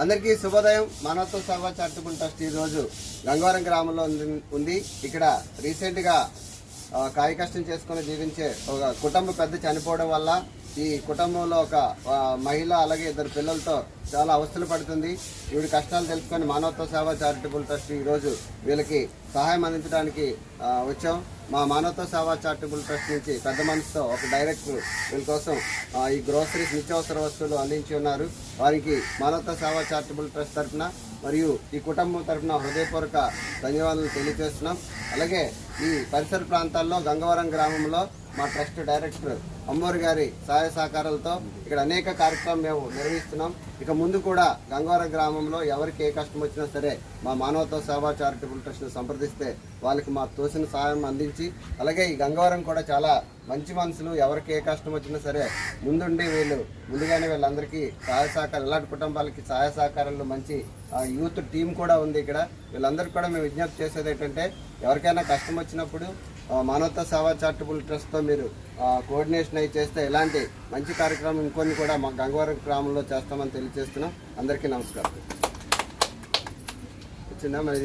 అందరికీ శుభోదయం. మానవత్వ సేవా చారిటబుల్ ట్రస్ట్ ఈ రోజు గంగవరం గ్రామంలో ఉంది. ఇక్కడ రీసెంట్గా కాయ కష్టం చేసుకుని జీవించే ఒక కుటుంబ పెద్ద చనిపోవడం వల్ల ఈ కుటుంబంలో ఒక మహిళ అలాగే 2 పిల్లలతో చాలా అవస్థలు పడుతుంది. వీడి కష్టాలు తెలుసుకొని మానవత్వ సేవా చారిటబుల్ ట్రస్ట్ ఈరోజు వీళ్ళకి సహాయం అందించడానికి వచ్చాం. మా మానవత్వ సేవా చారిటబుల్ ట్రస్ట్ నుంచి పెద్ద మనసుతో ఒక డైరెక్టర్ వీళ్ళ కోసం ఈ గ్రోసరీస్ నిత్యావసర వస్తువులు అందించి ఉన్నారు. వారికి మానవత్వ సేవా చారిటబుల్ ట్రస్ట్ తరఫున మరియు ఈ కుటుంబం తరఫున హృదయపూర్వక ధన్యవాదాలు తెలియజేస్తున్నాం. అలాగే ఈ పరిసర ప్రాంతాల్లో గంగవరం గ్రామంలో మా ట్రస్ట్ డైరెక్టర్ అమ్మోరు గారి సహాయ సహకారాలతో ఇక్కడ అనేక కార్యక్రమాలు మేము నిర్వహిస్తున్నాం. ఇక ముందు కూడా గంగవరం గ్రామంలో ఎవరికి ఏ కష్టం వచ్చినా సరే మా మానవత్వ సేవా చారిటబుల్ ట్రస్ట్ను సంప్రదిస్తే వాళ్ళకి మా తోసిన సహాయం అందించి, అలాగే ఈ గంగవరం కూడా చాలా మంచి మనుషులు, ఎవరికి ఏ కష్టం వచ్చినా సరే ముందుండి ముందుగానే వీళ్ళందరికీ సహాయ సహకారం, ఇలాంటి కుటుంబాలకి సహాయ సహకారాలు మంచి యూత్ టీం కూడా ఉంది ఇక్కడ. వీళ్ళందరికీ కూడా మేము విజ్ఞప్తి చేసేది ఏంటంటే, ఎవరికైనా కష్టం వచ్చినప్పుడు మానవత్వ సేవా చారిటబుల్ ట్రస్ట్తో మీరు కోఆర్డినేషన్ అయి చేస్తే ఇలాంటి మంచి కార్యక్రమం ఇంకొన్ని కూడా మా గంగవరం గ్రామంలో చేస్తామని తెలియజేస్తున్నాం. అందరికీ నమస్కారం. వచ్చిందా మరి